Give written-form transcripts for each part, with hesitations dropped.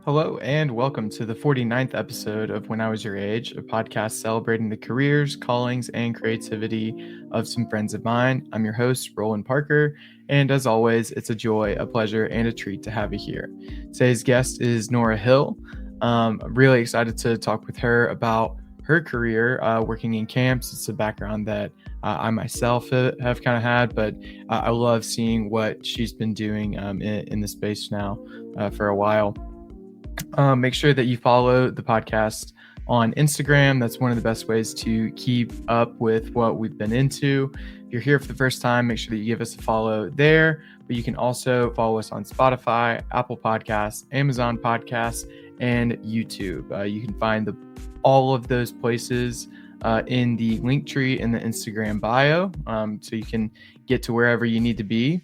Hello and welcome to the 49th episode of When I Was Your Age, a podcast celebrating the careers, callings, and creativity of some friends of mine. I'm your host, Roland Parker, and as always, it's a joy, a pleasure, and a treat to have you here. Today's guest is Nora Hill. I'm really excited to talk with her about her career working in camps. It's a background that I myself have kind of had, but I love seeing what she's been doing in the space now for a while. Make sure that you follow the podcast on Instagram. That's one of the best ways to keep up with what we've been into. If you're here for the first time, make sure that you give us a follow there. But you can also follow us on Spotify, Apple Podcasts, Amazon Podcasts, and YouTube. You can find all of those places in the link tree in the Instagram bio, so you can get to wherever you need to be.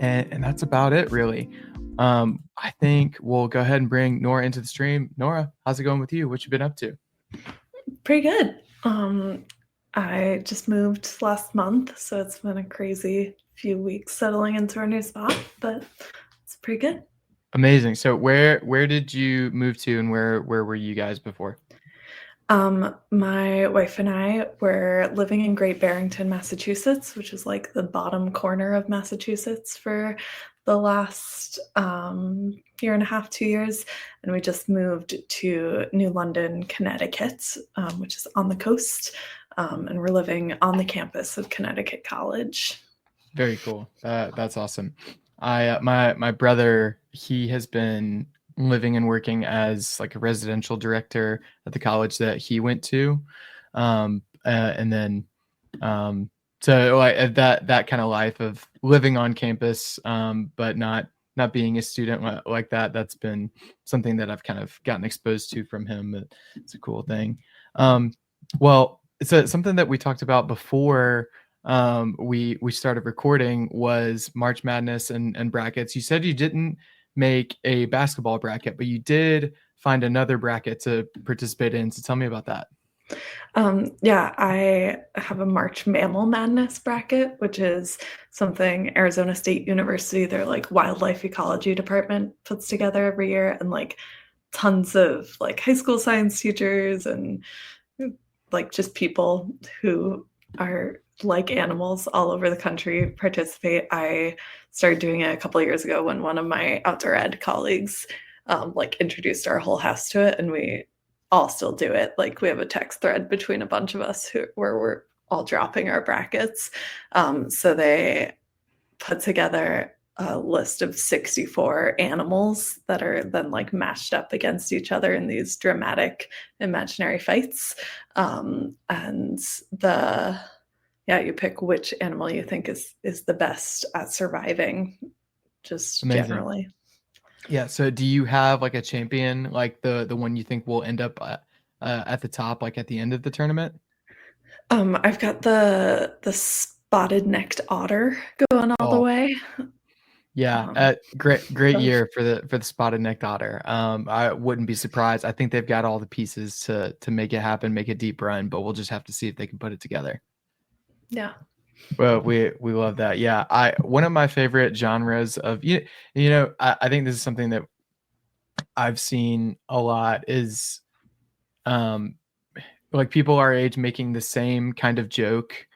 And that's about it, really. I think we'll go ahead and bring Nora into the stream. Nora, how's it going with you? What you been up to? Pretty good. I just moved last month, so it's been a crazy few weeks settling into our new spot, but it's pretty good. Amazing. So where did you move to, and where were you guys before? My wife and I were living in Great Barrington, Massachusetts, which is like the bottom corner of Massachusetts for the last year and a half, 2 years. And we just moved to New London, Connecticut, which is on the coast. And we're living on the campus of Connecticut College. Very cool. That's awesome. My brother, he has been living and working as like a residential director at the college that he went to, and then so like that kind of life of living on campus, but not being a student like that. That's been something that I've kind of gotten exposed to from him. But it's a cool thing. Well, it's something that we talked about before we started recording was March Madness and brackets. You said you didn't make a basketball bracket, but you did find another bracket to participate in. So tell me about that. Yeah, I have a March Mammal Madness bracket, which is something Arizona State University, their like wildlife ecology department puts together every year, and like tons of like high school science teachers and like just people who are like animals all over the country participate. I started doing it a couple of years ago when one of my outdoor ed colleagues like introduced our whole house to it, and we all still do it. Like we have a text thread between a bunch of us where we're all dropping our brackets. So they put together a list of 64 animals that are then like matched up against each other in these dramatic imaginary fights. And you pick which animal you think is the best at surviving, just Amazing. generally. Yeah. So do you have like a champion, like the one you think will end up at the top, like at the end of the tournament? I've got the spotted-necked otter going all the way. Yeah, great year for the spotted-necked otter. I wouldn't be surprised. I think they've got all the pieces to make it happen, make a deep run, but we'll just have to see if they can put it together. Yeah. Well, we love that. Yeah, one of my favorite genres of I think this is something that I've seen a lot is like people our age making the same kind of joke.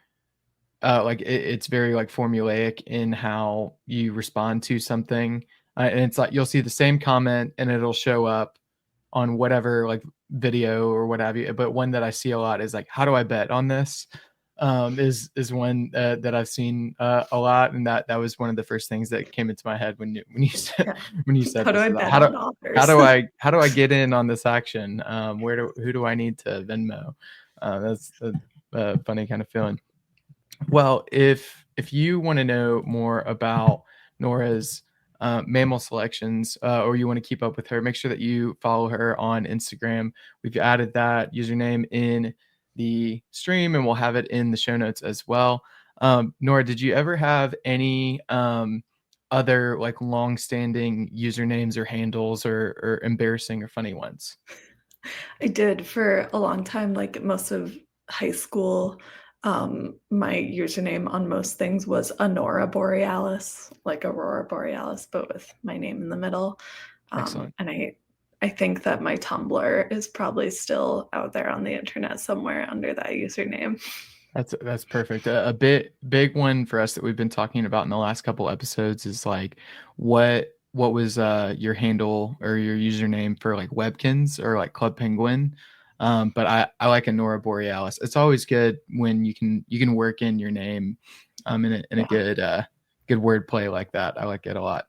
Like it's very like formulaic in how you respond to something, and it's like you'll see the same comment and it'll show up on whatever like video or what have you. But one that I see a lot is like, how do I bet on this? Is one that I've seen a lot, and that was one of the first things that came into my head when you said how do this. I bet on authors? How do I get in on this action? Who do I need to Venmo? That's a funny kind of feeling. Well, if you want to know more about Nora's mammal selections, or you want to keep up with her, make sure that you follow her on Instagram. We've added that username in the stream, and we'll have it in the show notes as well. Nora, did you ever have any other like long-standing usernames or handles or embarrassing or funny ones? I did for a long time, like most of high school. My username on most things was Aurora Borealis, like Aurora Borealis, but with my name in the middle. Excellent. And I think that my Tumblr is probably still out there on the internet somewhere under that username. That's perfect. A big one for us that we've been talking about in the last couple episodes is like what was your handle or your username for like Webkins or like Club Penguin. But I like a Nora Borealis. It's always good when you can work in your name in a Yeah. good wordplay like that. I like it a lot.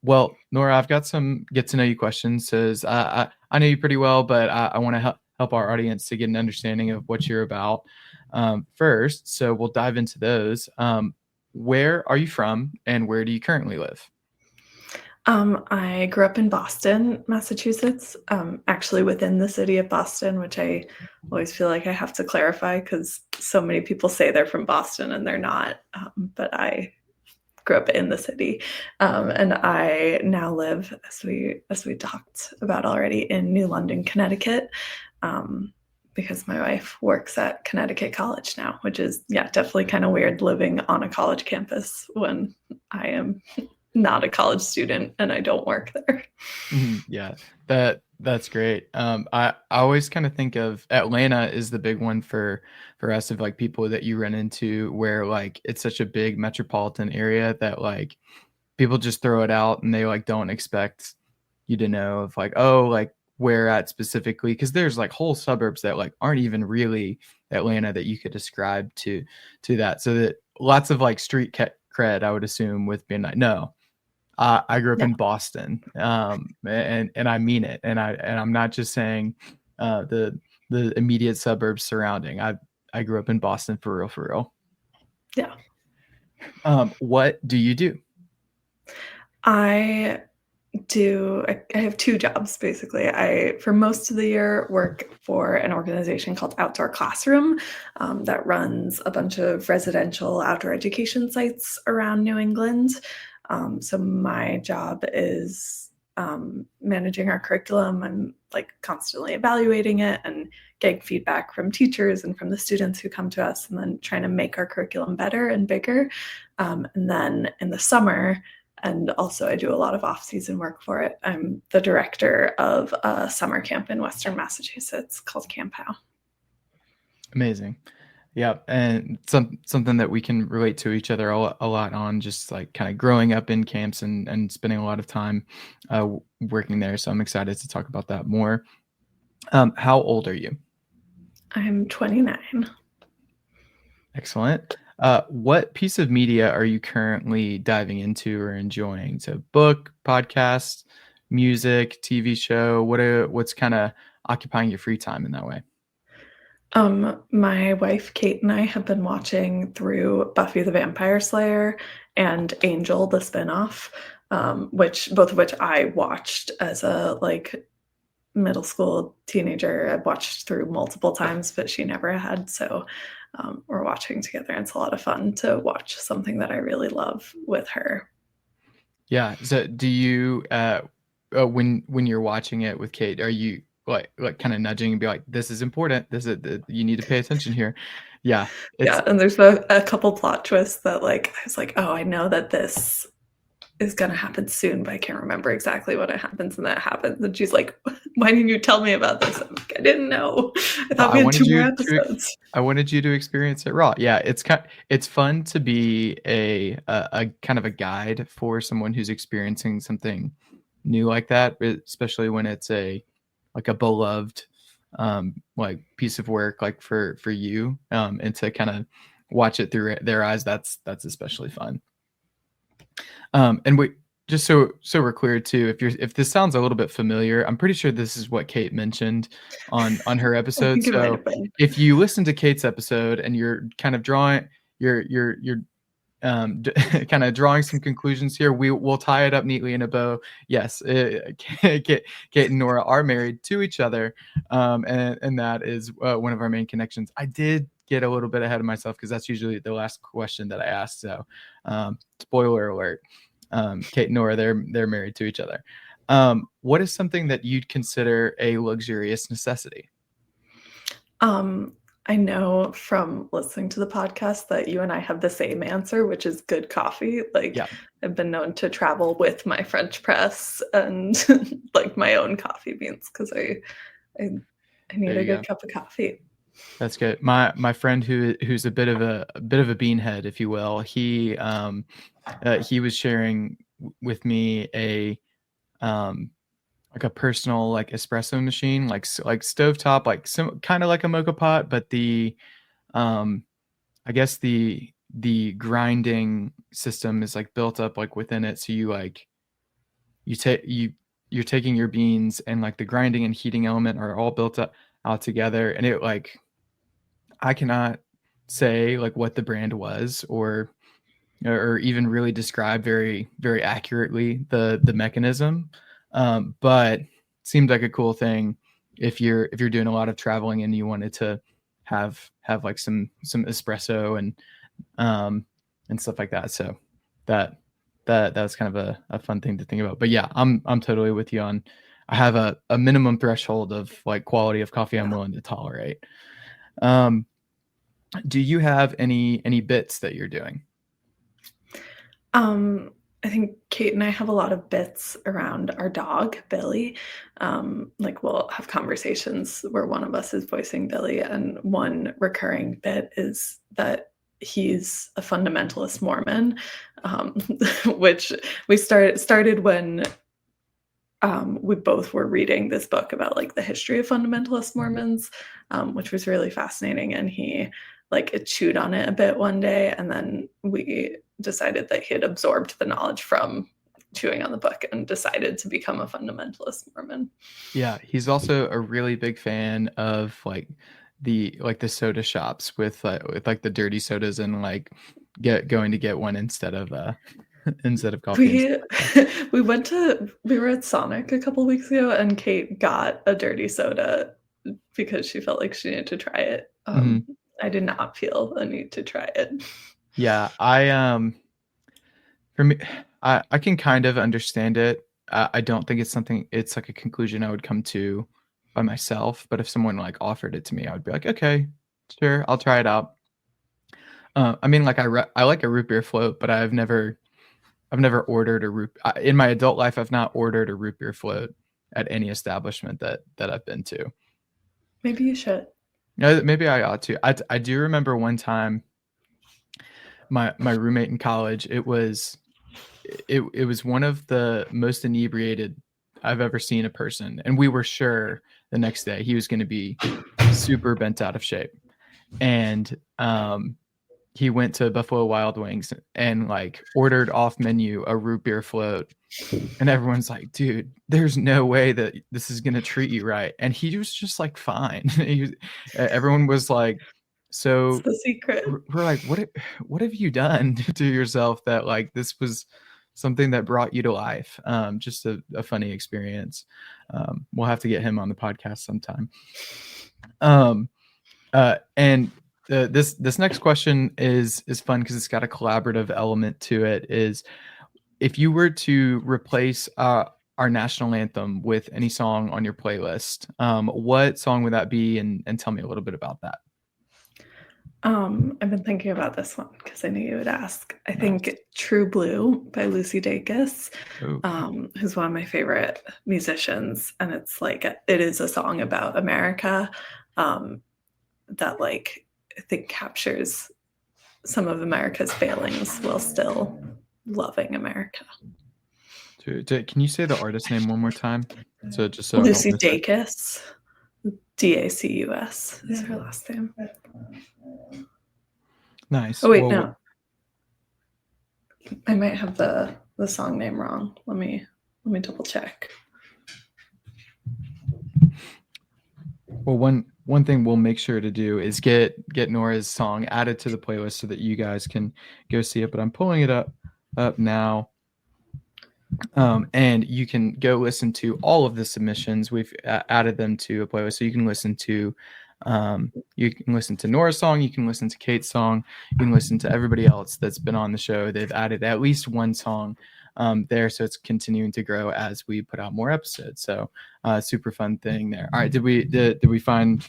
Well, Nora, I've got some get to know you questions. Says I know you pretty well, but I want to help our audience to get an understanding of what you're about first. So we'll dive into those. Where are you from, and where do you currently live? I grew up in Boston, Massachusetts, actually within the city of Boston, which I always feel like I have to clarify because so many people say they're from Boston and they're not. But I grew up in the city, and I now live, as we talked about already, in New London, Connecticut. Because my wife works at Connecticut College now, which is, yeah, definitely kind of weird living on a college campus when I am not a college student and I don't work there. Yeah, that's great. I always kind of think of Atlanta is the big one for us of like people that you run into where like it's such a big metropolitan area that like people just throw it out and they like don't expect you to know of like, oh, like where at specifically, because there's like whole suburbs that like aren't even really Atlanta that you could describe to that. So that lots of like street cred, I would assume, with being like, no, I grew up Yeah. in Boston, and I mean it, and I'm not just saying the immediate suburbs surrounding. I grew up in Boston for real, for real. Yeah. What do you do? I I have two jobs basically. I, for most of the year, work for an organization called Outdoor Classroom that runs a bunch of residential outdoor education sites around New England. So my job is managing our curriculum. I'm like constantly evaluating it and getting feedback from teachers and from the students who come to us, and then trying to make our curriculum better and bigger. And then in the summer, and also I do a lot of off-season work for it, I'm the director of a summer camp in Western Massachusetts called Camp How. Amazing. Yeah, and something that we can relate to each other a lot on, just like kind of growing up in camps and spending a lot of time working there. So I'm excited to talk about that more. How old are you? I'm 29. Excellent. What piece of media are you currently diving into or enjoying? So, book, podcast, music, TV show. What's kind of occupying your free time in that way? My wife Kate and I have been watching through Buffy the Vampire Slayer and Angel, the spinoff, which both of which I watched as a like middle school teenager. I've watched through multiple times, but she never had. So we're watching together. And it's a lot of fun to watch something that I really love with her. Yeah. So, do you when you're watching it with Kate, are you like kind of nudging and be like, "This is important. This is you need to pay attention here." Yeah, it's Yeah, and there's a couple plot twists that like I was like, oh, I know that this is gonna happen soon, but I can't remember exactly when it happens, and that happens. And she's like, "Why didn't you tell me about this?" I'm like, "I didn't know. I well, thought we had two more episodes." I wanted you to experience it raw. Yeah, it's fun to be a kind of a guide for someone who's experiencing something new like that, especially when it's a like a beloved like piece of work like for you and to kind of watch it through their eyes. That's especially fun. And we just so we're clear too, if this sounds a little bit familiar, I'm pretty sure this is what Kate mentioned on her I episode. think it might So have been. if you listen to Kate's episode and you're kind of drawing you're kind of drawing some conclusions here, will tie it up neatly in a bow. Yes, Kate and Nora are married to each other, and that is one of our main connections. I did get a little bit ahead of myself because that's usually the last question that I ask. So, spoiler alert: Kate and Nora, they're married to each other. What is something that you'd consider a luxurious necessity? Um, I know from listening to the podcast that you and I have the same answer, which is good coffee. Like, Yeah. I've been known to travel with my French press and like my own coffee beans because I need There a you good go. cup of coffee. That's good. My friend who's a bit of a beanhead, if you will. He was sharing with me a like a personal like espresso machine, like stovetop, like some kind of like a mocha pot, but the um I guess the grinding system is like built up like within it, so you like you take you're taking your beans and like the grinding and heating element are all built up out together, and it like I cannot say like what the brand was or even really describe very accurately the mechanism, but it seemed like a cool thing if you're doing a lot of traveling and you wanted to have like some espresso um and stuff like that. So that that was kind of a fun thing to think about. But yeah, I'm totally with you on. I have a minimum threshold of like quality of coffee I'm Yeah. willing to tolerate. Um, do you have any bits that you're doing? I think Kate and I have a lot of bits around our dog, Billy. Like we'll have conversations where one of us is voicing Billy, and one recurring bit is that he's a fundamentalist Mormon, um, which we started when we both were reading this book about like the history of fundamentalist Mormons, which was really fascinating. And he like chewed on it a bit one day, and then we decided that he had absorbed the knowledge from chewing on the book and decided to become a fundamentalist Mormon. Yeah, he's also a really big fan of like the soda shops with like the dirty sodas and like going to get one instead of instead of coffee and We stuff like that. we were at Sonic a couple weeks ago, and Kate got a dirty soda because she felt like she needed to try it. Mhm. I did not feel a need to try it. Yeah, I for me, I can kind of understand it. I don't think it's like a conclusion I would come to by myself. But if someone like offered it to me, I would be like, okay, sure, I'll try it out. I mean, like I like a root beer float, but I've never ordered a in my adult life. I've not ordered a root beer float at any establishment that I've been to. Maybe you should. Maybe I ought to. I do remember one time my roommate in college. It was one of the most inebriated I've ever seen a person, and we were sure the next day he was going to be super bent out of shape. And he went to Buffalo Wild Wings and like ordered off menu a root beer float, and everyone's like, dude, there's no way that this is going to treat you right. And he was just like fine. Everyone was like, It's so the secret. we're like, what have you done to yourself that like this was something that brought you to life? Just a funny experience. We'll have to get him on the podcast sometime. um and this next question is fun because it's got a collaborative element to it. Is if you were to replace our national anthem with any song on your playlist, what song would that be? And tell me a little bit about that. I've been thinking about this one because I knew you would ask. I Nice. think True Blue by Lucy Dacus, Oh, who's one of my favorite musicians. And it's like, it is a song about America that, like, I think captures some of America's failings while still loving America. can you say the artist name one more time? So just so I don't Lucy miss it. Dacus, Dacus is her last name. Nice. Oh, wait, Well, no. I might have the song name wrong. Let me double check. one thing we'll make sure to do is get Nora's song added to the playlist so that you guys can go see it. But I'm pulling it up now. And you can go listen to all of the submissions. We've added them to a playlist, so you can listen to Nora's song, you can listen to Kate's song, you can listen to everybody else that's been on the show. They've added at least one song there. So it's continuing to grow as we put out more episodes. So super fun thing there. All right. Did we find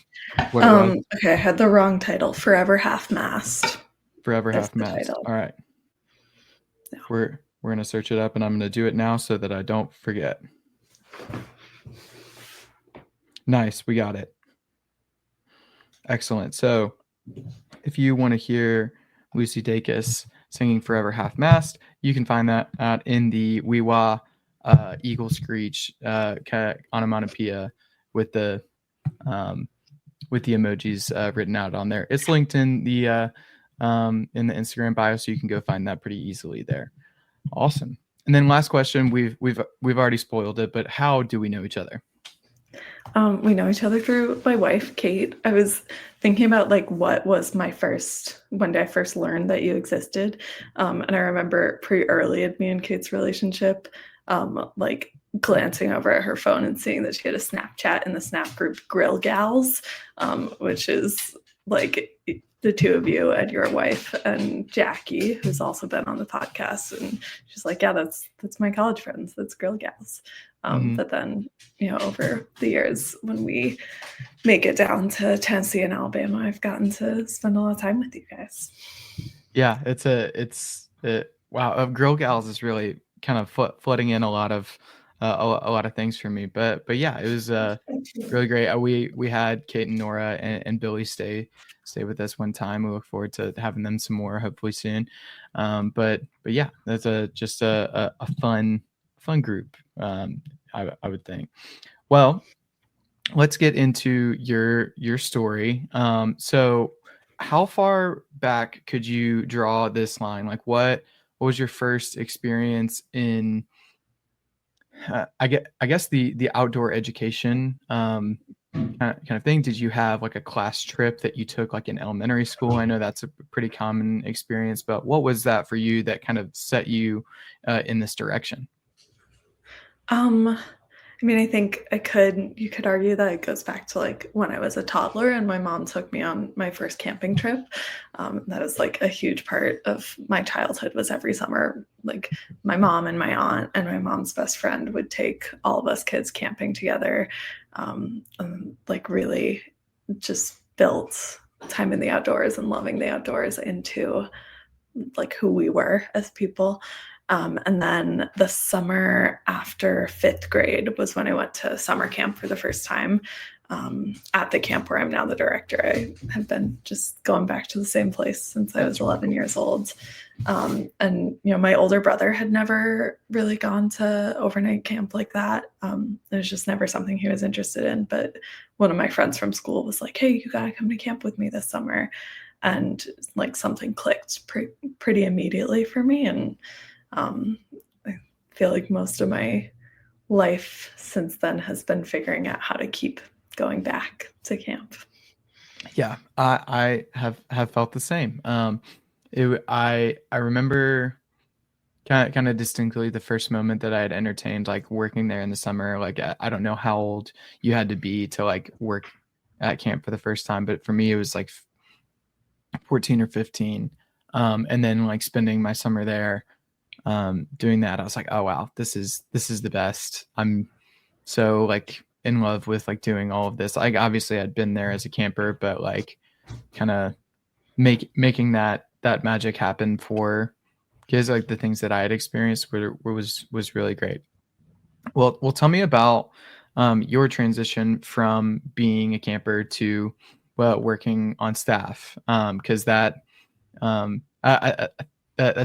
what it was? Okay, I had the wrong title. Forever Half-Mast. Forever That's the Half-Mast. title. All right. Yeah. We're going to search it up, and I'm going to do it now so that I don't forget. Nice. We got it. Excellent. So if you want to hear Lucy Dacus singing Forever Half-Mast, you can find that out in the Weewa Eagle Screech onomatopoeia with the emojis written out on there. It's linked in the Instagram bio, so you can go find that pretty easily there. Awesome. And then last question, we've already spoiled it, but how do we know each other? We know each other through my wife, Kate. I was thinking about like what was my first, when did I first learn that you existed? And I remember pretty early in me and Kate's relationship, like glancing over at her phone and seeing that she had a Snapchat in the Snap group Grill Gals, which is like the two of you and your wife and Jackie, who's also been on the podcast. And she's like, yeah, that's my college friends. That's Grill Gals. But then, over the years, when we make it down to Tennessee and Alabama, I've gotten to spend a lot of time with you guys. Yeah, wow. Girl Gals is really kind of flooding in a lot of things for me, but yeah, it was really great. We had Kate and Nora and Billy stay with us one time. We look forward to having them some more, hopefully soon. But yeah, that's just a fun group. I would think. Well, let's get into your story. So how far back could you draw this line? Like what was your first experience in I guess the outdoor education kind of thing? Did you have like a class trip that you took like in elementary school? I know that's a pretty common experience, but what was that for you that kind of set you in this direction? I mean, I think you could argue that it goes back to like when I was a toddler and my mom took me on my first camping trip. That was like a huge part of my childhood. Was every summer, like my mom and my aunt and my mom's best friend would take all of us kids camping together, and like really just built time in the outdoors and loving the outdoors into like who we were as people. And then the summer after 5th grade was when I went to summer camp for the first time, at the camp where I'm now the director. I have been just going back to the same place since I was 11 years old. And, my older brother had never really gone to overnight camp like that. It was just never something he was interested in. But one of my friends from school was like, hey, you got to come to camp with me this summer. And like something clicked pretty immediately for me. And I feel like most of my life since then has been figuring out how to keep going back to camp. Yeah, I have felt the same. I remember kind of distinctly the first moment that I had entertained like working there in the summer. Like I don't know how old you had to be to like work at camp for the first time, but for me it was like 14 or 15. And then like spending my summer there, doing that, I was like, oh wow, this is the best. I'm so like in love with like doing all of this. Like obviously I'd been there as a camper, but like kind of making that magic happen for kids, like the things that I had experienced was really great. Well, tell me about your transition from being a camper to working on staff, because that's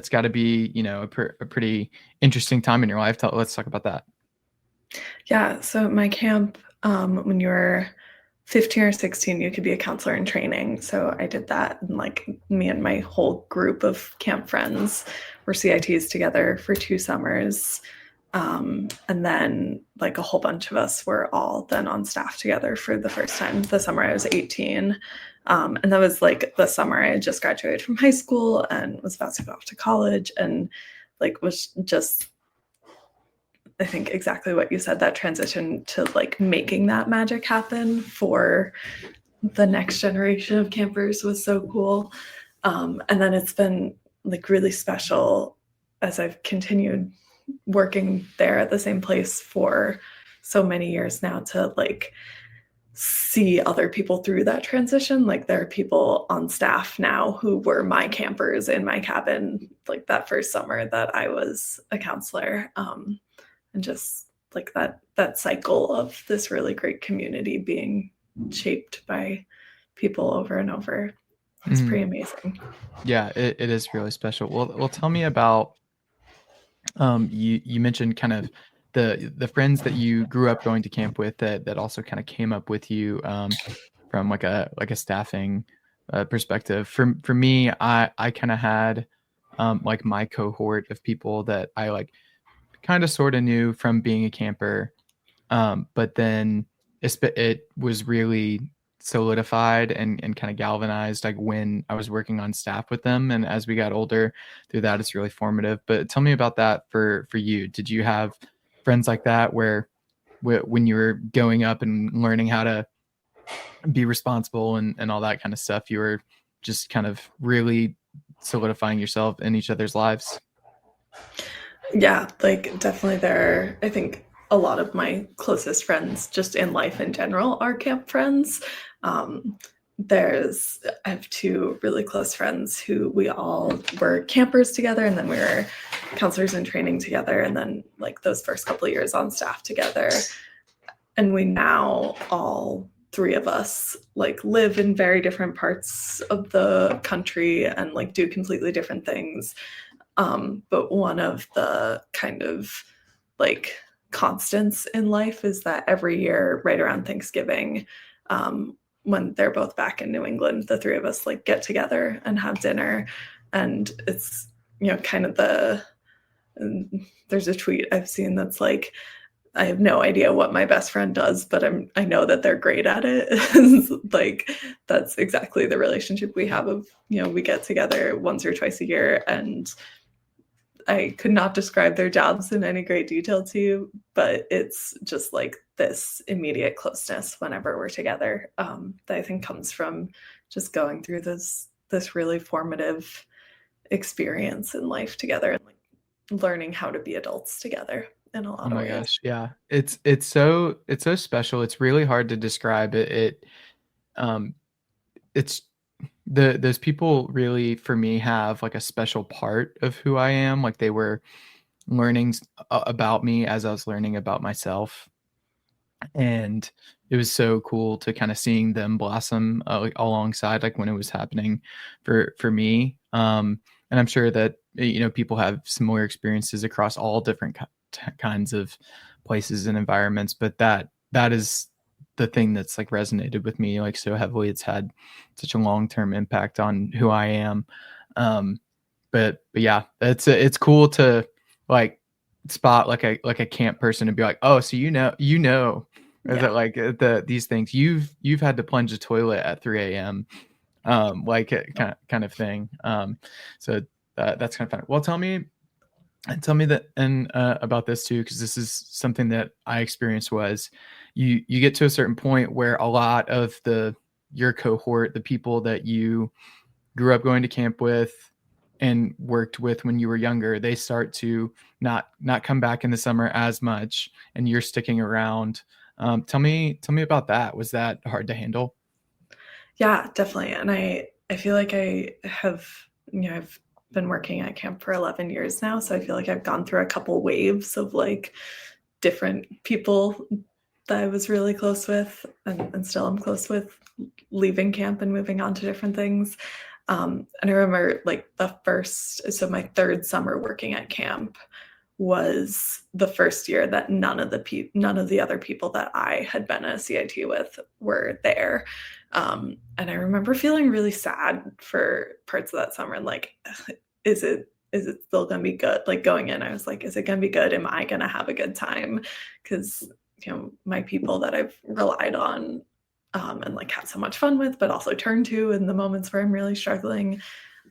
got to be a pretty interesting time in your life. Let's talk about that. Yeah, so my camp, when you were 15 or 16, you could be a counselor in training. So I did that, and like me and my whole group of camp friends were CITs together for 2 summers. And then like a whole bunch of us were all then on staff together for the first time the summer I was 18. And that was like the summer I had just graduated from high school and was about to go off to college, and like was just, I think exactly what you said, that transition to like making that magic happen for the next generation of campers was so cool. And then it's been like really special as I've continued working there at the same place for so many years now to like see other people through that transition. Like there are people on staff now who were my campers in my cabin like that first summer that I was a counselor. And just like that cycle of this really great community being shaped by people over and over. It's pretty amazing. Yeah, it is really special. Well, tell me about you mentioned kind of the friends that you grew up going to camp with that also kind of came up with you from like a staffing perspective. For me, I kind of had like my cohort of people that I like kind of sort of knew from being a camper, but then it was really solidified and kind of galvanized like when I was working on staff with them. And as we got older through that, it's really formative. But tell me about that for you. Did you have friends like that where when you were going up and learning how to be responsible and all that kind of stuff, you were just kind of really solidifying yourself in each other's lives? Yeah, like definitely there. I think a lot of my closest friends just in life in general are camp friends. Um, I have two really close friends who we all were campers together, and then we were counselors in training together, and then like those first couple of years on staff together. And we now all three of us like live in very different parts of the country and like do completely different things. But one of the kind of like constants in life is that every year, right around Thanksgiving, when they're both back in New England, the three of us like get together and have dinner. And it's, kind of there's a tweet I've seen that's like, I have no idea what my best friend does, but I know that they're great at it. Like that's exactly the relationship we have of, we get together once or twice a year, and I could not describe their jobs in any great detail to you, but it's just like this immediate closeness whenever we're together, that I think comes from just going through this really formative experience in life together and like learning how to be adults together in a Oh lot of my ways. gosh, yeah. It's so special. It's really hard to describe it. Um it's those people really for me have like a special part of who I am. Like they were learning about me as I was learning about myself. And it was so cool to kind of seeing them blossom like alongside like when it was happening for me. And I'm sure that people have similar experiences across all different kinds of places and environments, but that is the thing that's like resonated with me like so heavily. It's had such a long-term impact on who I am. um but yeah, it's cool to like spot like a camp person and be like, oh, so is Yeah. it like these things you've had to plunge a toilet at 3 a.m. Like kind of thing. So that's kind of fun. Well, tell me that and about this too, because this is something that I experienced. Was you get to a certain point where a lot of your cohort, the people that you grew up going to camp with and worked with when you were younger, they start to not come back in the summer as much, and you're sticking around. Tell me about that. Was that hard to handle? Yeah, definitely. And I feel like I've been working at camp for 11 years now, so I feel like I've gone through a couple waves of like different people that I was really close with and still am close with leaving camp and moving on to different things. And I remember like so my third summer working at camp was the first year that none of the other people that I had been a CIT with were there. And I remember feeling really sad for parts of that summer and like, is it still gonna be good? Like going in, I was like, is it gonna be good? Am I gonna have a good time? Because my people that I've relied on, and like had so much fun with, but also turn to in the moments where I'm really struggling,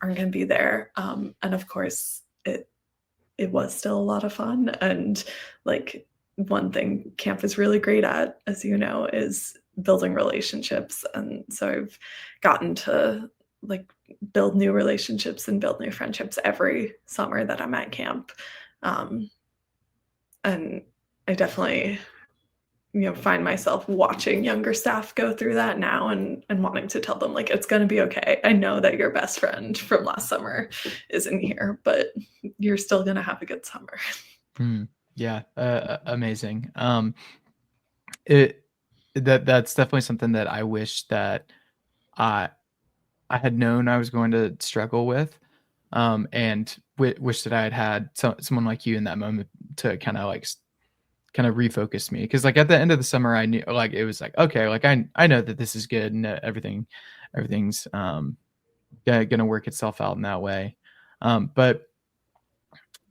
aren't gonna be there. And of course, it was still a lot of fun. And like one thing camp is really great at, as you know, is building relationships. And so I've gotten to like build new relationships and build new friendships every summer that I'm at camp. Um, And I definitely, find myself watching younger staff go through that now and wanting to tell them, like, it's going to be okay. I know that your best friend from last summer isn't here, but you're still going to have a good summer. Yeah, amazing. That's definitely something that I wish that I I had known I was going to struggle with, and wish that I had someone like you in that moment to kind of like kind of refocus me. Because like at the end of the summer, I knew like it was like okay, like I know that this is good and that everything's gonna work itself out in that way. But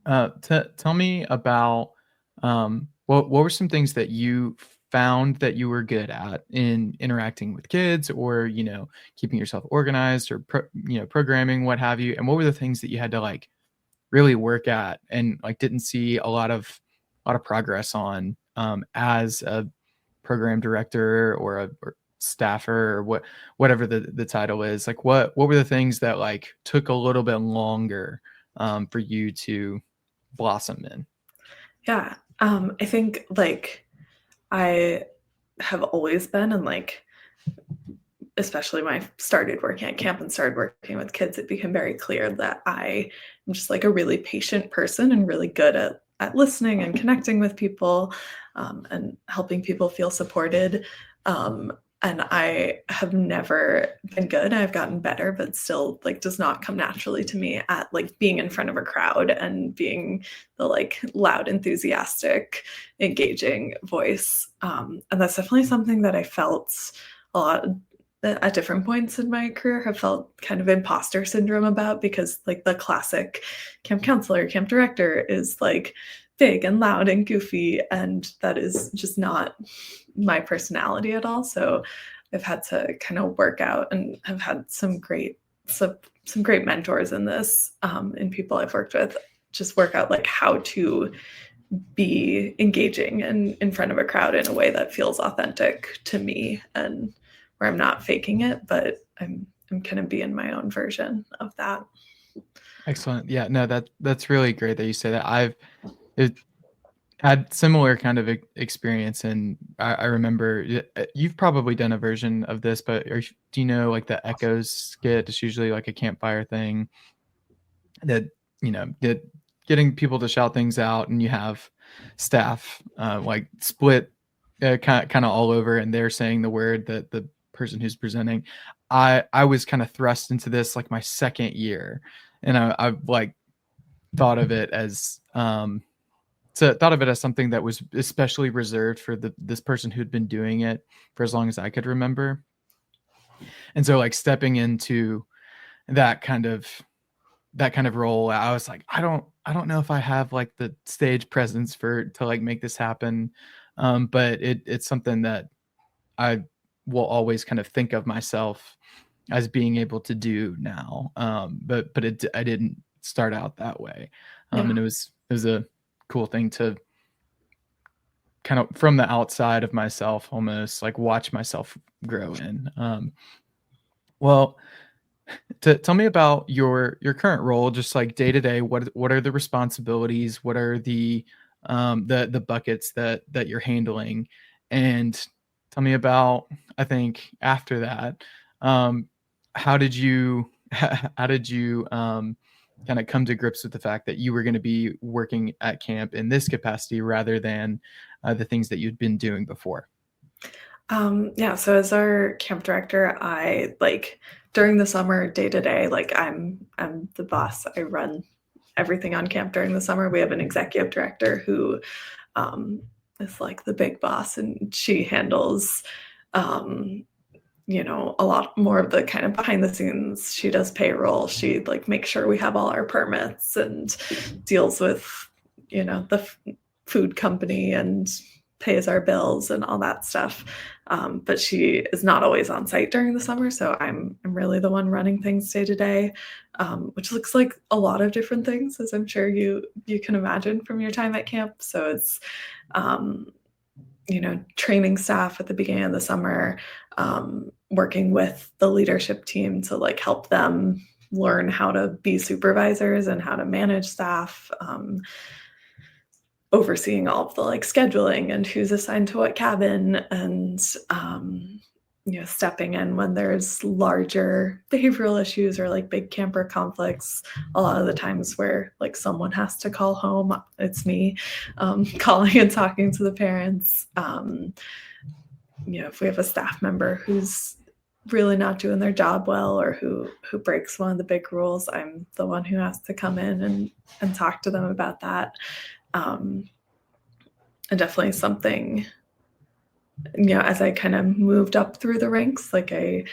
tell me about what were some things that you found that you were good at in interacting with kids, or keeping yourself organized, or programming, what have you, and what were the things that you had to like really work at and like didn't see a lot of progress on as a program director or a staffer, or whatever the title is, like what were the things that like took a little bit longer for you to blossom in? Yeah. I think like I have always been, and like especially when I started working at camp and started working with kids, it became very clear that I am just like a really patient person and really good at listening and connecting with people, and helping people feel supported. And I have never been good. I've gotten better, but still like does not come naturally to me at like being in front of a crowd and being the like loud, enthusiastic, engaging voice. And that's definitely something that I felt a lot at different points in my career have felt kind of imposter syndrome about, because like the classic camp counselor, camp director is like big and loud and goofy, and that is just not my personality at all. So I've had to kind of work out, and have had some great mentors in this, and people I've worked with, just work out like how to be engaging and in front of a crowd in a way that feels authentic to me, and where I'm not faking it, but I'm kind of being my own version of that. Excellent. Yeah, no, that's really great that you say that. It, had similar kind of experience, and I remember you've probably done a version of this, but do you know like the echoes skit? It's usually like a campfire thing that that getting people to shout things out, and you have staff like split kind of all over, and they're saying the word that the person who's presenting. I was kind of thrust into this like my second year, and I like thought of it as thought of it as something that was especially reserved for this person who'd been doing it for as long as I could remember. And so like stepping into that kind of role, I was like, I don't know if I have like the stage presence to like make this happen. But it's something that I will always kind of think of myself as being able to do now. But I didn't start out that way. Yeah. And it was a cool thing to kind of from the outside of myself almost like watch myself grow in. Well, tell me about your current role, just like day to day. What are the responsibilities? What are the buckets that you're handling? And tell me about, I think after that, how did you how did you kind of come to grips with the fact that you were going to be working at camp in this capacity rather than the things that you'd been doing before? Yeah, so as our camp director, I like during the summer day to day, like I'm the boss. I run everything on camp during the summer. We have an executive director who um, is like the big boss, and she handles a lot more of the kind of behind the scenes. She does payroll. She like makes sure we have all our permits, and deals with, the food company, and pays our bills and all that stuff. But she is not always on site during the summer, so I'm really the one running things day to day, which looks like a lot of different things, as I'm sure you can imagine from your time at camp. So it's um, training staff at the beginning of the summer, working with the leadership team to like help them learn how to be supervisors and how to manage staff, overseeing all of the like scheduling and who's assigned to what cabin, and stepping in when there's larger behavioral issues or like big camper conflicts. A lot of the times where like someone has to call home, it's me calling and talking to the parents. If we have a staff member who's really not doing their job well, or who breaks one of the big rules, I'm the one who has to come in and talk to them about that. And definitely something, as I kind of moved up through the ranks, like I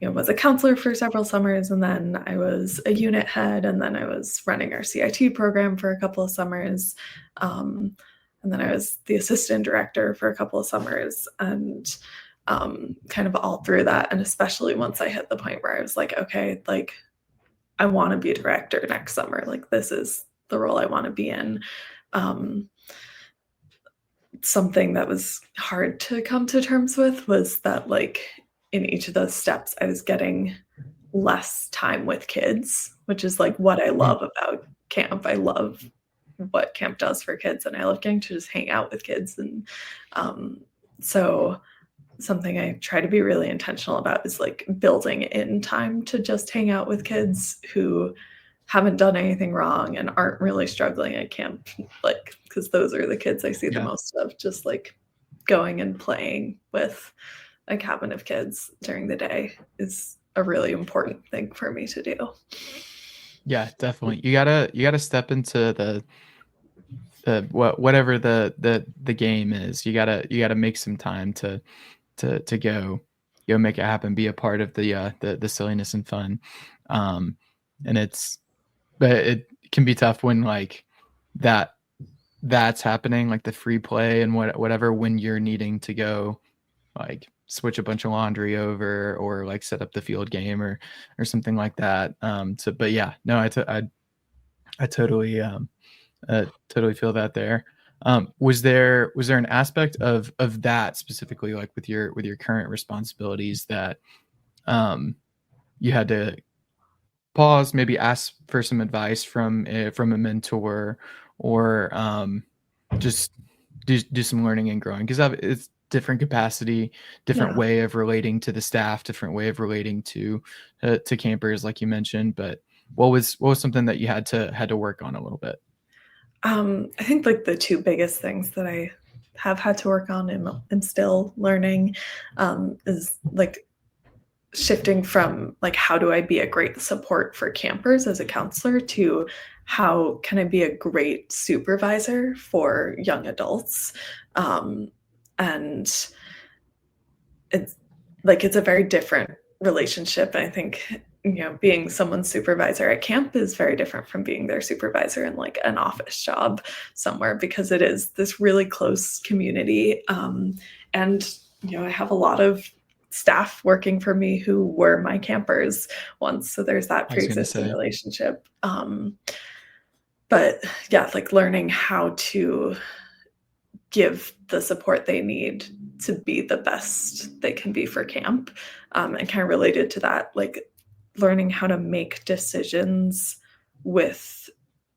was a counselor for several summers, and then I was a unit head, and then I was running our CIT program for a couple of summers, and then I was the assistant director for a couple of summers, and kind of all through that. And especially once I hit the point where I was like, okay, like I want to be a director next summer, like this is the role I want to be in. Something that was hard to come to terms with was that like in each of those steps I was getting less time with kids, which is like what I love about camp. I love what camp does for kids, and I love getting to just hang out with kids. And so something I try to be really intentional about is like building in time to just hang out with kids who haven't done anything wrong and aren't really struggling at camp, like, because those are the kids I see the most of, just like going and playing with a cabin of kids during the day is a really important thing for me to do. Yeah, definitely. You gotta step into whatever the game is. You gotta make some time to go make it happen, be a part of the silliness and fun. And but it can be tough when like that's happening, like the free play and whatever, when you're needing to go like switch a bunch of laundry over or like set up the field game or something like that. But yeah, no, I totally totally feel that there. Was there an aspect of that specifically, like with your current responsibilities, that you had to pause, maybe ask for some advice from a mentor, or just do some learning and growing? Because it's different capacity, different way of relating to the staff, different way of relating to campers, like you mentioned. But what was something that you had to work on a little bit? I think like the two biggest things that I have had to work on and am still learning is like shifting from like how do I be a great support for campers as a counselor to how can I be a great supervisor for young adults. And it's a very different relationship. I think being someone's supervisor at camp is very different from being their supervisor in like an office job somewhere, because it is this really close community. And I have a lot of staff working for me who were my campers once, so there's that pre-existing relationship. But yeah, like learning how to give the support they need to be the best they can be for camp, and kind of related to that, like learning how to make decisions with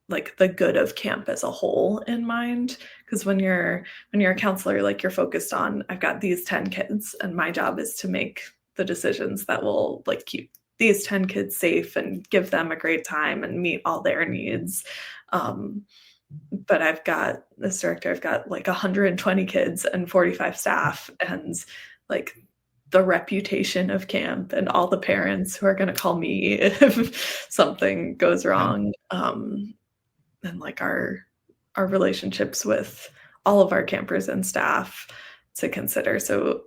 like the good of camp as a whole in mind. Because when you're a counselor, like you're focused on, I've got these 10 kids and my job is to make the decisions that will like keep these 10 kids safe and give them a great time and meet all their needs. But I've got this director, I've got like 120 kids and 45 staff, and like the reputation of camp and all the parents who are going to call me if something goes wrong. And like our relationships with all of our campers and staff to consider. So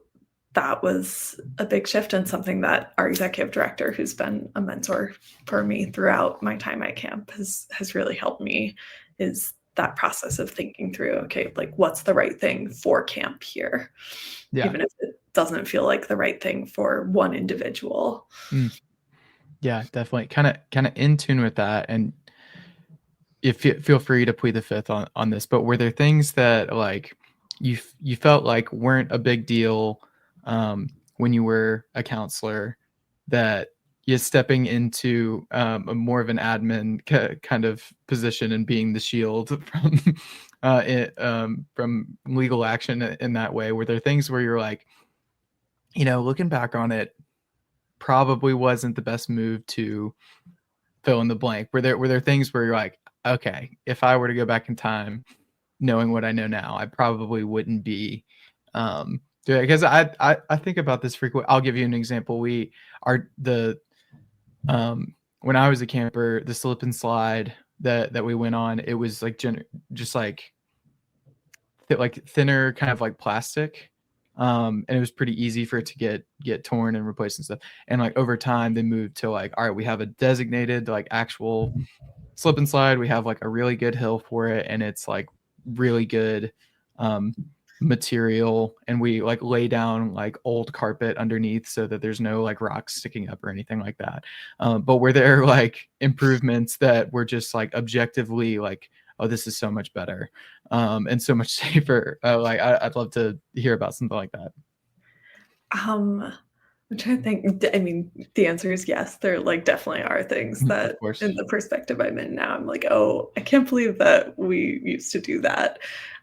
that was a big shift, and something that our executive director, who's been a mentor for me throughout my time at camp, has really helped me, is that process of thinking through, okay, like what's the right thing for camp here? Yeah. Even if it doesn't feel like the right thing for one individual. Yeah, definitely. Kind of in tune with that. And if you feel free to plead the fifth on this, but were there things that like you felt like weren't a big deal when you were a counselor, that you're stepping into a more of an admin kind of position and being the shield from legal action in that way? Were there things where you're like, looking back on it, probably wasn't the best move to fill in the blank? Were there things where you're like, okay, if I were to go back in time, knowing what I know now, I probably wouldn't be doing it? Because I think about this frequently. I'll give you an example. When I was a camper, the slip and slide that we went on, it was like just like thinner kind of like plastic. And it was pretty easy for it to get torn and replaced and stuff. And like over time they moved to like, all right, we have a designated like actual slip and slide. We have like a really good hill for it, and it's like really good material, and we like lay down like old carpet underneath so that there's no like rocks sticking up or anything like that. But were there like improvements that were just like objectively like, oh, this is so much better and so much safer? I'd love to hear about something like that. I'm trying to think. I mean, the answer is yes. There like definitely are things Of that course. in the perspective I'm in now, I'm like, oh, I can't believe that we used to do that.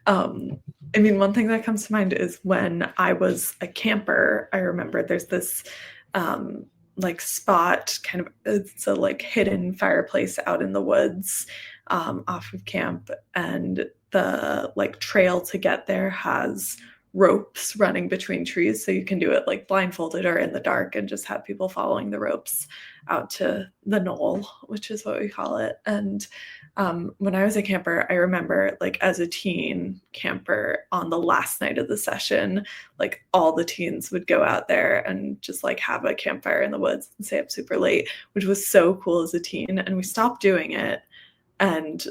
I mean, one thing that comes to mind is when I was a camper, I remember there's this like spot, kind of, it's a like hidden fireplace out in the woods off of camp, and the like trail to get there has ropes running between trees, so you can do it like blindfolded or in the dark and just have people following the ropes out to the knoll, which is what we call it. And when I was a camper, I remember like as a teen camper on the last night of the session, like all the teens would go out there and just like have a campfire in the woods and stay up super late, which was so cool as a teen. And we stopped doing it. And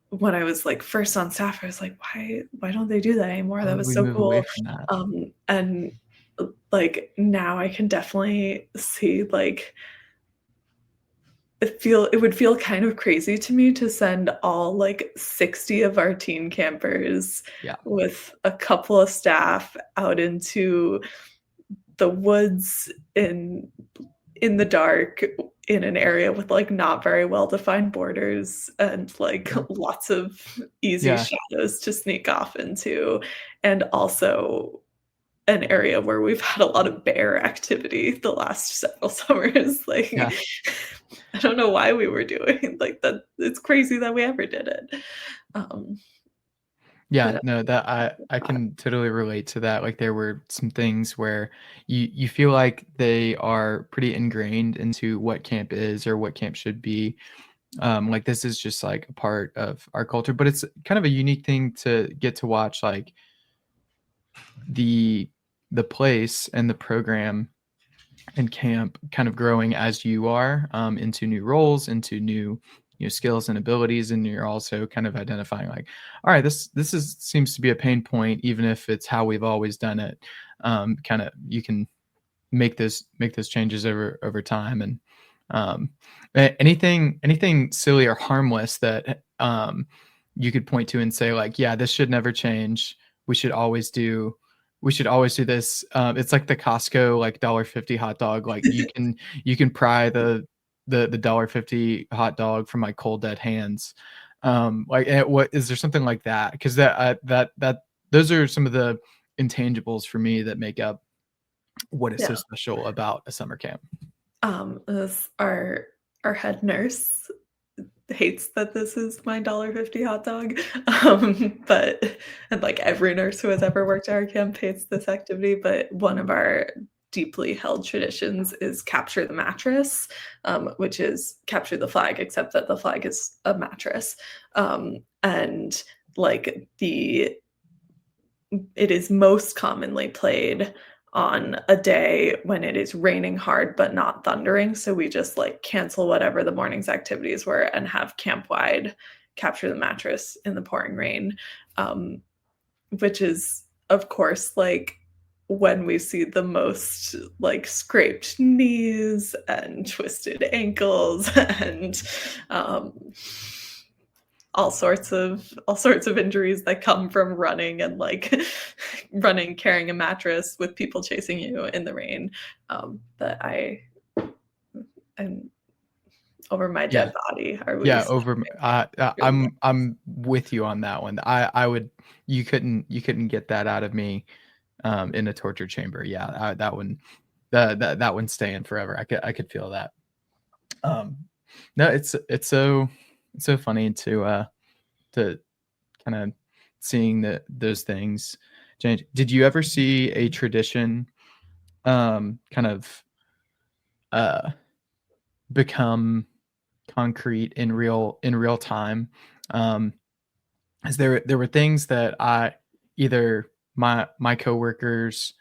when I was like first on staff, I was like, why don't they do that anymore? How That did was we so move away cool. from that? And like now I can definitely see like it would feel kind of crazy to me to send all like 60 of our teen campers Yeah. with a couple of staff out into the woods in the dark in an area with like not very well defined borders and like lots of easy shadows to sneak off into, and also an area where we've had a lot of bear activity the last several summers. Like, Yeah. I don't know why we were doing like that. It's crazy that we ever did it. Yeah, But no, that I can totally relate to that. Like there were some things where you feel like they are pretty ingrained into what camp is or what camp should be. Like this is just like a part of our culture, but it's kind of a unique thing to get to watch like the place and the program and camp kind of growing as you are into new roles, into new skills and abilities, and you're also kind of identifying like, all right, this seems to be a pain point, even if it's how we've always done it. Kind of you can make those changes over time. And anything silly or harmless that you could point to and say like, yeah, this should never change. We should always do this. It's like the Costco like $1.50 hot dog. Like you can pry the $1.50 hot dog from my cold dead hands. What is there something like that? Because that those are some of the intangibles for me that make up what is so yeah, special about a summer camp. this our head nurse hates that this is my $1.50 hot dog. But and like every nurse who has ever worked at our camp hates this activity. But one of our deeply held traditions is capture the mattress, which is capture the flag, except that the flag is a mattress. And like it is most commonly played on a day when it is raining hard but not thundering. So we just like cancel whatever the morning's activities were and have camp wide capture the mattress in the pouring rain, which is, of course, like when we see the most like scraped knees and twisted ankles and all sorts of injuries that come from running and like running carrying a mattress with people chasing you in the rain. But I'm over my Yeah. dead body are we Yeah, I'm with you on that one. I would you couldn't get that out of me in a torture chamber. Yeah, that one that one's staying forever. I could feel that. Um no, it's so funny to kind of seeing those things change. Did you ever see a tradition kind of uh become concrete in real time? Um as there were things that I either my coworkers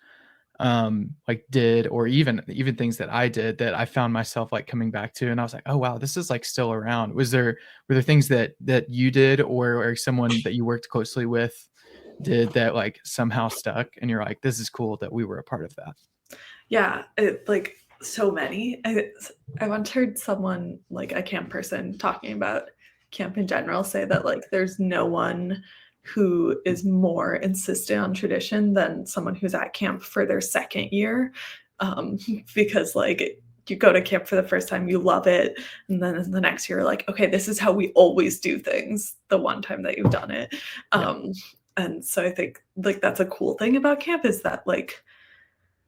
like did, or even things that I did that I found myself like coming back to, and I was like, oh wow, this is like still around. Were there things that you did, or someone that you worked closely with did that like somehow stuck and you're like, this is cool that we were a part of that? Yeah, like so many. I once heard someone, like a camp person, talking about camp in general, say that like there's no one who is more insistent on tradition than someone who's at camp for their second year, um, because like you go to camp for the first time, you love it, and then the next year, like, okay, this is how we always do things. The one time that you've done it, Yeah. um, and so I think like that's a cool thing about camp is that like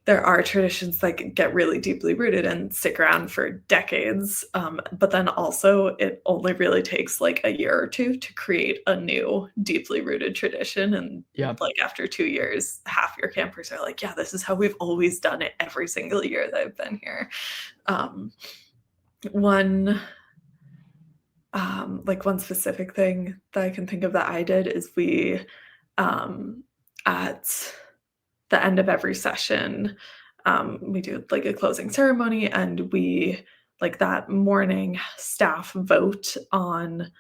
there are traditions that get really deeply rooted and stick around for decades. But then also, it only really takes like a year or two to create a new deeply rooted tradition. And Yeah. like after 2 years, half your campers are like, yeah, this is how we've always done it every single year that I've been here. Um, one like one specific thing that I can think of that I did is we at the end of every session, we do like a closing ceremony, and we like that morning staff vote on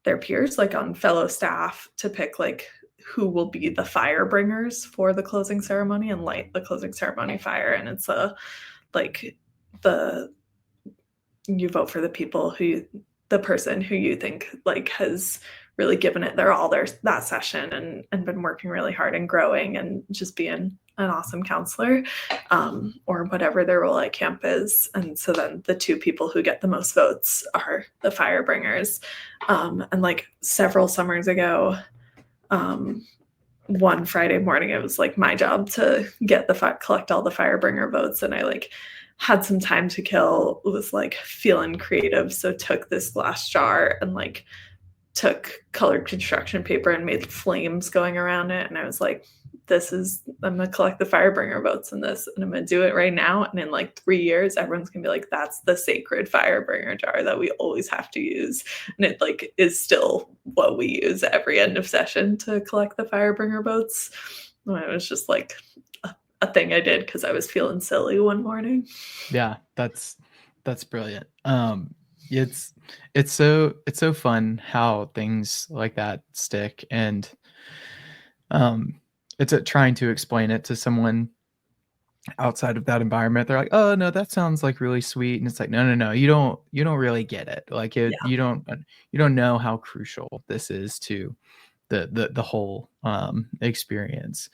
their peers, like on fellow staff, to pick like who will be the fire bringers for the closing ceremony and light the closing ceremony fire. And it's a like the you vote for the people who the person who you think like has really given it their all their that session and been working really hard and growing and just being an awesome counselor, or whatever their role at camp is. And so then the two people who get the most votes are the fire bringers. And like several summers ago, one Friday morning, it was like my job to get collect all the firebringer votes, and I like had some time to kill. Was like feeling creative, so took this glass jar and like took colored construction paper and made flames going around it, and I was like, I'm gonna collect the firebringer votes in this, and I'm gonna do it right now, and in like 3 years everyone's gonna be like, that's the sacred firebringer jar that we always have to use. And it like is still what we use every end of session to collect the firebringer votes. And it was just like a thing I did because I was feeling silly one morning. Yeah, that's brilliant. It's so fun how things like that stick, and it's trying to explain it to someone outside of that environment. They're like, "Oh no, that sounds like really sweet," and it's like, "No, no, no, you don't really get it. Like Yeah. you don't know how crucial this is to the whole experience."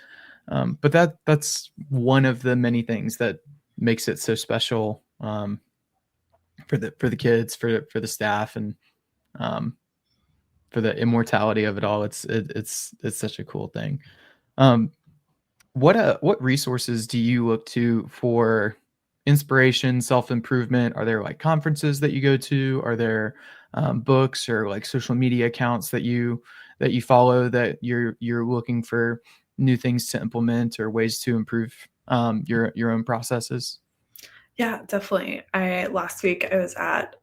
But that's one of the many things that makes it so special, for the kids, for the staff, and um, for the immortality of it all. It's such a cool thing. Um, what resources do you look to for inspiration, self-improvement? Are there like conferences that you go to? Are there books or like social media accounts that you follow that you're looking for new things to implement or ways to improve your own processes? Yeah, definitely. I last week I was at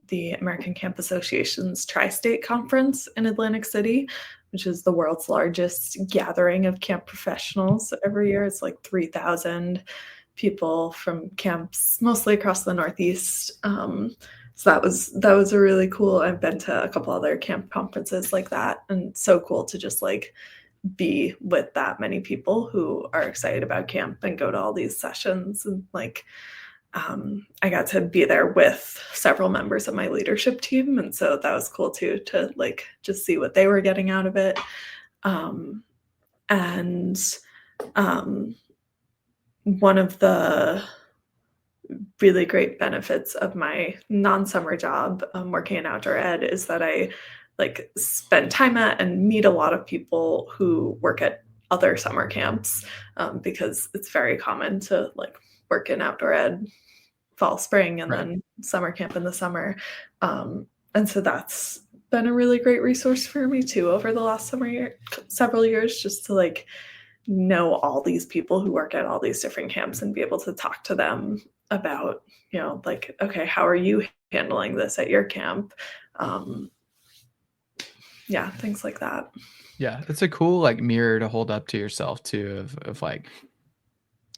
the American Camp Association's Tri-State Conference in Atlantic City, which is the world's largest gathering of camp professionals every year. It's like 3,000 people from camps, mostly across the Northeast. So that was a really cool. I've been to a couple other camp conferences like that, and so cool to just like be with that many people who are excited about camp and go to all these sessions. And like I got to be there with several members of my leadership team, and so that was cool too, to like just see what they were getting out of it. Um, and um, one of the really great benefits of my non-summer job, working in outdoor ed, is that I like spend time at and meet a lot of people who work at other summer camps, because it's very common to like work in outdoor ed fall, spring, and Right. then summer camp in the summer. And so that's been a really great resource for me too over the last several years, just to like know all these people who work at all these different camps and be able to talk to them about, like, okay, how are you handling this at your camp? Um, yeah, things like that. Yeah, it's a cool like mirror to hold up to yourself too of like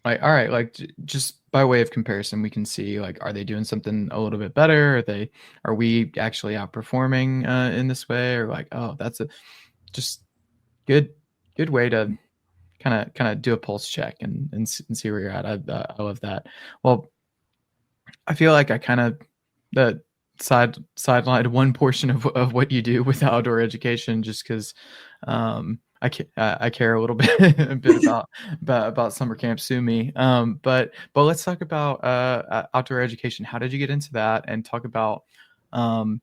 all right, like just by way of comparison, we can see like are they doing something a little bit better? Are we actually outperforming in this way? Or like, oh, that's a just good good way to kind of do a pulse check and see where you're at. I love that. Well, I feel like I kind of the sidelined one portion of what you do with outdoor education just because I care a little bit a bit about summer camp. Sue me. But let's talk about outdoor education. How did you get into that? And talk about um,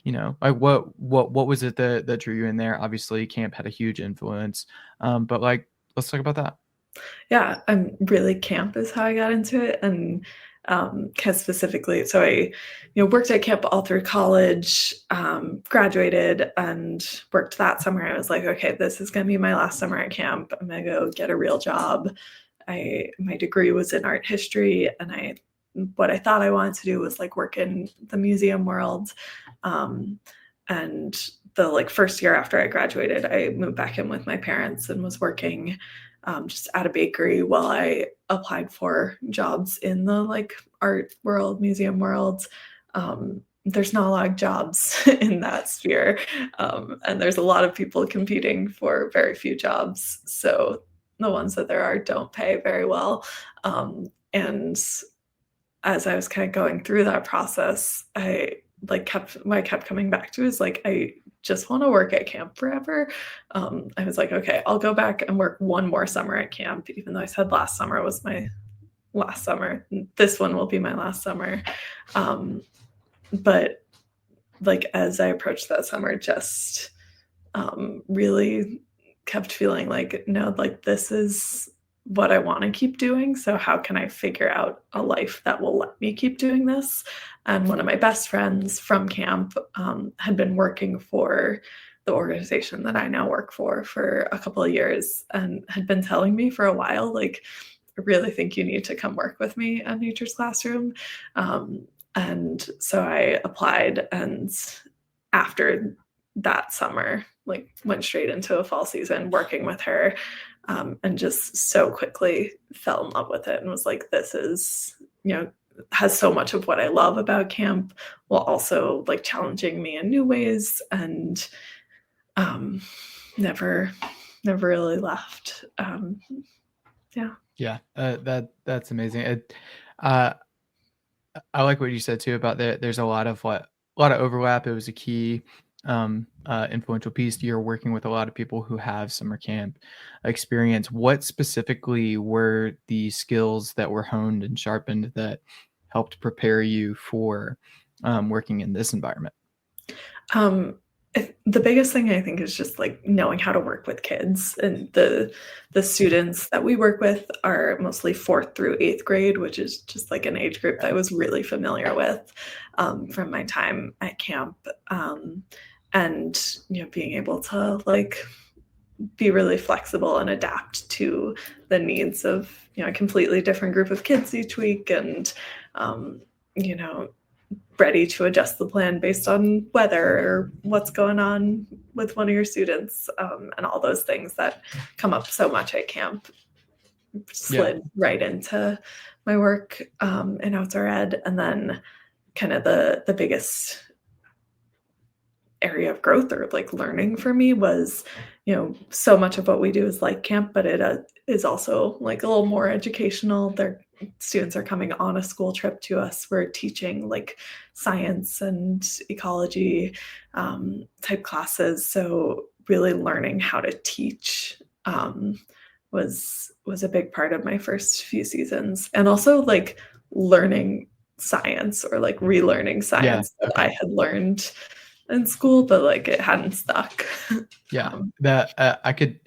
like what was it that drew you in there? Obviously, camp had a huge influence. But like let's talk about that. Yeah, I'm really camp is how I got into it, and kind of specifically, so I, worked at camp all through college, graduated, and worked that summer. I was like, okay, this is going to be my last summer at camp. I'm going to go get a real job. My degree was in art history, and what I thought I wanted to do was like work in the museum world. Um, and the like first year after I graduated, I moved back in with my parents and was working just at a bakery while I applied for jobs in the like art world, museum world. There's not a lot of jobs in that sphere, and there's a lot of people competing for very few jobs. So the ones that there are don't pay very well. And as I was kind of going through that process, what I kept coming back to is like, I just want to work at camp forever. I was like, okay, I'll go back and work one more summer at camp, even though I said last summer was my last summer. This one will be my last summer. But like as I approached that summer, just really kept feeling like, no, like this is what I want to keep doing. So how can I figure out a life that will let me keep doing this? And one of my best friends from camp had been working for the organization that I now work for a couple of years, and had been telling me for a while, like, I really think you need to come work with me at Nature's Classroom. And so I applied, and after that summer, like went straight into a fall season working with her, and just so quickly fell in love with it and was like, this is, has so much of what I love about camp, while also like challenging me in new ways, and um, never, never really left. Yeah. Yeah, that's amazing. Uh, I like what you said too about that. There's a lot of overlap. It was a key influential piece. You're working with a lot of people who have summer camp experience. What specifically were the skills that were honed and sharpened that helped prepare you for working in this environment? Um, the biggest thing I think is just like knowing how to work with kids, and the students that we work with are mostly fourth through eighth grade, which is just like an age group that I was really familiar with from my time at camp, and being able to like be really flexible and adapt to the needs of a completely different group of kids each week, and um, you know ready to adjust the plan based on weather or what's going on with one of your students, and all those things that come up so much at camp Yeah, slid right into my work in outdoor ed. And then kind of the biggest area of growth or like learning for me was, so much of what we do is like camp, but it is also like a little more educational. Their students are coming on a school trip to us. We're teaching like science and ecology type classes. So really learning how to teach was a big part of my first few seasons, and also like learning science or like relearning Yeah. science that I Okay. had learned in school, but like it hadn't stuck. Yeah. um, That I could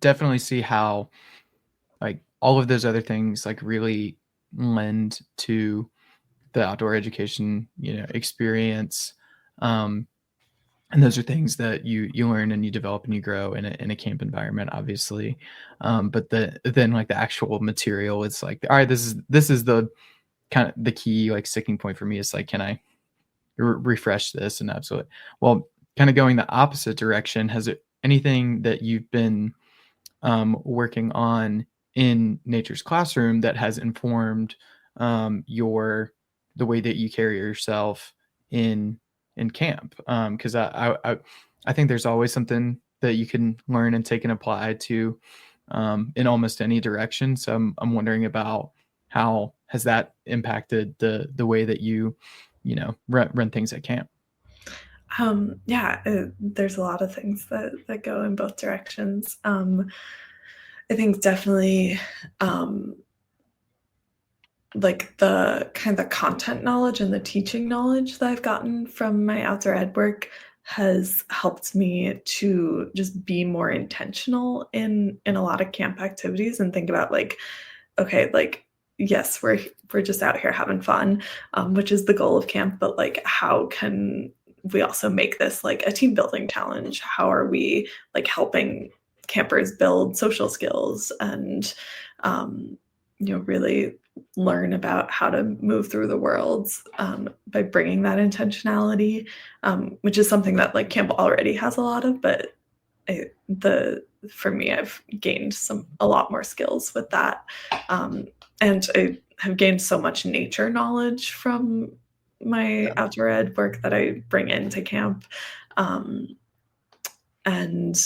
definitely see how like all of those other things like really lend to the outdoor education, experience. Um, and those are things that you learn and you develop and you grow in a camp environment, obviously. But then like the actual material, it's like, all right, this is the kind of the key like sticking point for me is like, can I refresh this? And absolutely. Well, kind of going the opposite direction, has it anything that you've been working on in nature's classroom that has informed your the way that you carry yourself in camp? Because I think there's always something that you can learn and take and apply to in almost any direction. So I'm wondering about how has that impacted the way that you run things at camp. yeah, there's a lot of things that go in both directions. I think definitely um, like the kind of the content knowledge and the teaching knowledge that I've gotten from my outdoor ed work has helped me to just be more intentional in a lot of camp activities and think about like, okay, like yes, we're just out here having fun, which is the goal of camp, but like how can we also make this like a team building challenge? How are we like helping campers build social skills and really learn about how to move through the world by bringing that intentionality, which is something that like camp already has a lot of, but the for me, I've gained a lot more skills with that, and I have gained so much nature knowledge from my Yeah. outdoor ed work that I bring into camp, um, and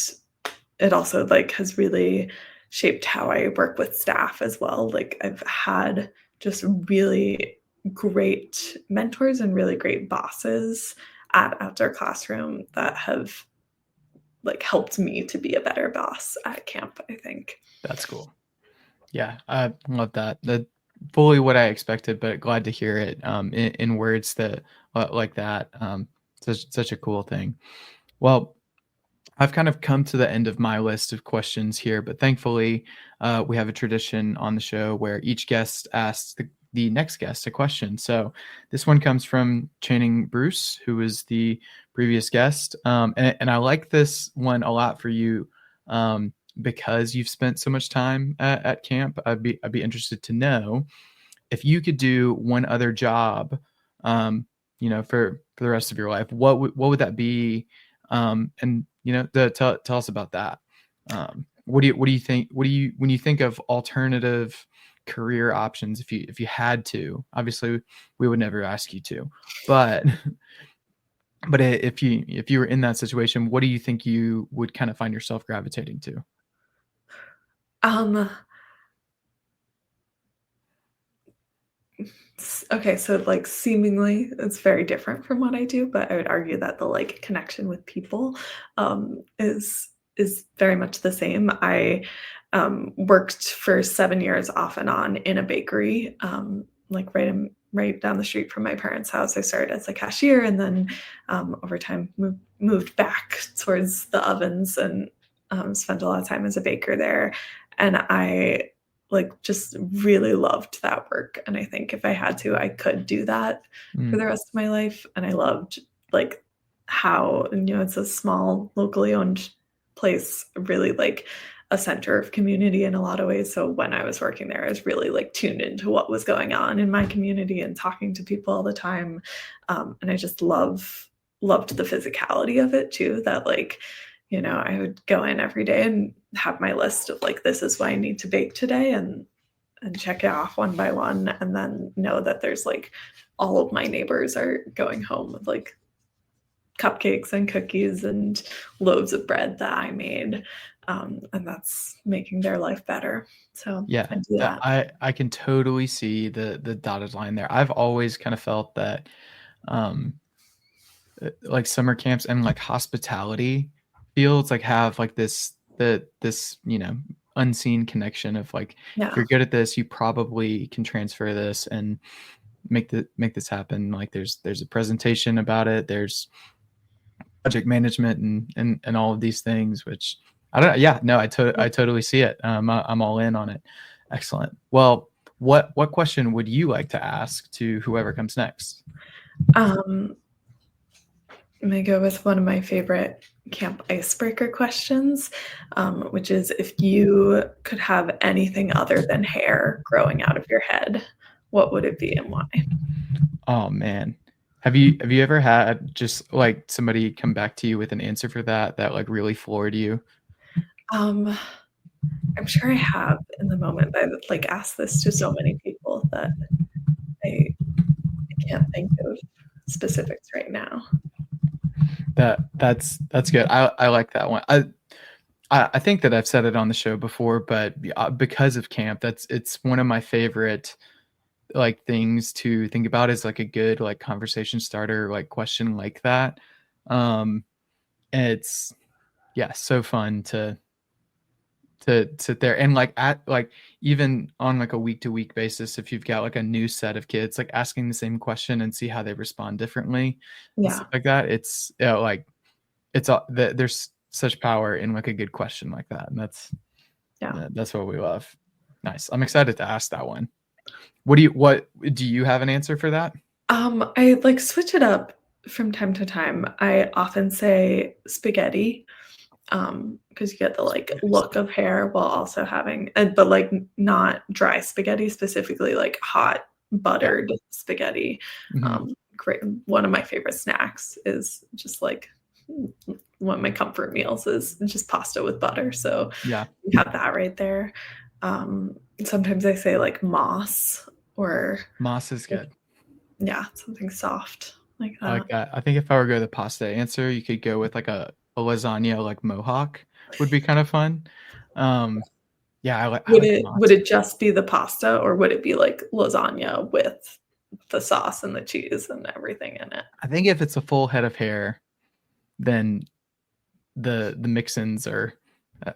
it also like has really shaped how I work with staff as well. Like I've had just really great mentors and really great bosses at outdoor classroom that have like helped me to be a better boss at camp, I think. That's cool. Yeah, I love that. That fully what I expected, but glad to hear it in words that like that. Such a cool thing. Well, I've kind of come to the end of my list of questions here, but thankfully, we have a tradition on the show where each guest asks the next guest a question. So this one comes from Channing Bruce, who was the previous guest. And I like this one a lot for you because you've spent so much time at camp. I'd be interested to know if you could do one other job, for the rest of your life, what would that be? And tell us about that. What do you think? When you think of alternative career options, if you had to, obviously we would never ask you to, but if you were in that situation, what do you think you would kind of find yourself gravitating to? Um, okay, so like seemingly it's very different from what I do, but I would argue that the like connection with people is very much the same. I worked for 7 years off and on in a bakery, like right down the street from my parents' house. I started as a cashier and then over time moved back towards the ovens and spent a lot of time as a baker there. And I like just really loved that work, and I think if I had to, I could do that for Mm, the rest of my life, and I loved like how, it's a small locally owned place, really like a center of community in a lot of ways. So when I was working there, I was really like tuned into what was going on in my community and talking to people all the time. And I just loved the physicality of it too. That like, I would go in every day and have my list of like, this is what I need to bake today, and check it off one by one, and then know that there's like all of my neighbors are going home with like cupcakes and cookies and loaves of bread that I made. And that's making their life better. So yeah, I do that. I can totally see the dotted line there. I've always kind of felt that um, like summer camps and like hospitality fields like have like this unseen connection of like, if you're good at this, you probably can transfer this and make this happen. Like there's a presentation about it, there's project management and all of these things, which I don't know. Yeah, no, I totally see it. I'm all in on it. Excellent. Well, what question would you like to ask to whoever comes next? I'm gonna go with one of my favorite camp icebreaker questions, which is, if you could have anything other than hair growing out of your head, what would it be and why? Oh man. Have you ever had just like somebody come back to you with an answer for that like really floored you? I'm sure I have in the moment. I've like asked this to so many people that I can't think of specifics right now. That's good. I like that one. I think that I've said it on the show before, but because of camp, it's one of my favorite like things to think about, is like a good like conversation starter like question like that. It's so fun to sit there and like at like even on like a week to week basis, if you've got like a new set of kids, like asking the same question and see how they respond differently and stuff like that. It's like it's there's such power in like a good question like that, and that's what we love. Nice. I'm excited to ask that one. What do you have an answer for that? I like switch it up from time to time. I often say spaghetti, because you get the like look of hair while also having, but like not dry spaghetti, specifically like hot buttered spaghetti. Great. One of my favorite snacks is just like one of my comfort meals is just pasta with butter. So Yeah, you have that right there. Sometimes I say like moss or moss is good. Yeah, something soft like that. I like that. I think if I were to go the pasta answer, you could go with like a lasagna like mohawk would be kind of fun. Yeah, I like Would moss. it just be the pasta, or would it be like lasagna with the sauce and the cheese and everything in it? I think if it's a full head of hair, then the mix-ins are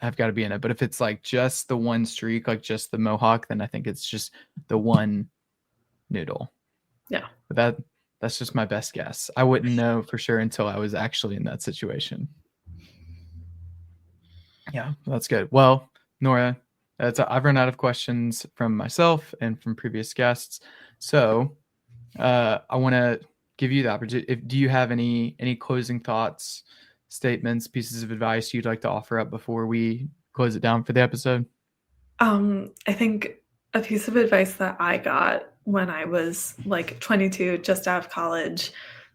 have got to be in it. But if it's like just the one streak, like just the mohawk, then I think it's just the one noodle. Yeah. But that's just my best guess. I wouldn't know for sure until I was actually in that situation. Yeah, that's good. Well, Nora, I've run out of questions from myself and from previous guests. So I want to give you the opportunity. Do you have any closing thoughts, statements, pieces of advice you'd like to offer up before we close it down for the episode? I think a piece of advice that I got when I was like 22, just out of college,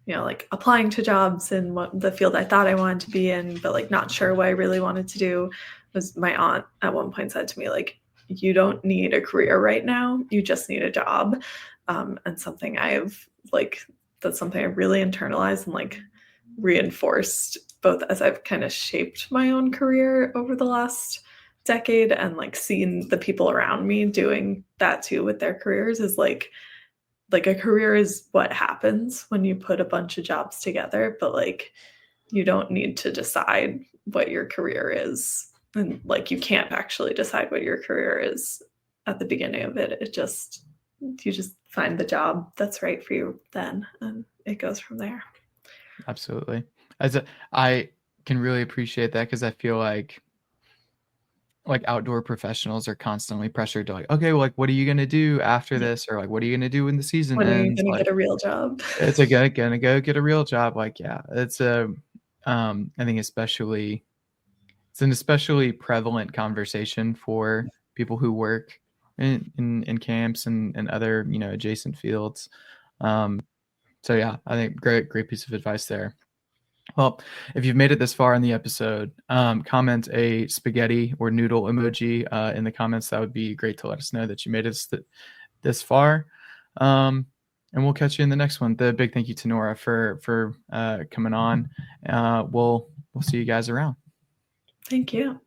like applying to jobs in what the field I thought I wanted to be in, but like not sure what I really wanted to do, was my aunt at one point said to me, like, you don't need a career right now, you just need a job. And something that's something I really internalized and like reinforced both as I've kind of shaped my own career over the last decade, and like seeing the people around me doing that too with their careers, is like a career is what happens when you put a bunch of jobs together, but like you don't need to decide what your career is, and like you can't actually decide what your career is at the beginning of it. You just find the job that's right for you then, and it goes from there. Absolutely. I can really appreciate that, because I feel like outdoor professionals are constantly pressured to like, okay, well, like, what are you going to do after this? Or like, what are you going to do when the season When are you ends? going to Like, get a real job? it's gonna go get a real job. Like, yeah, it's I think it's an especially prevalent conversation for people who work in camps and other, adjacent fields. So yeah, I think great piece of advice there. Well, if you've made it this far in the episode, comment a spaghetti or noodle emoji in the comments. That would be great to let us know that you made it this far. And we'll catch you in the next one. The big thank you to Nora for coming on. We'll see you guys around. Thank you.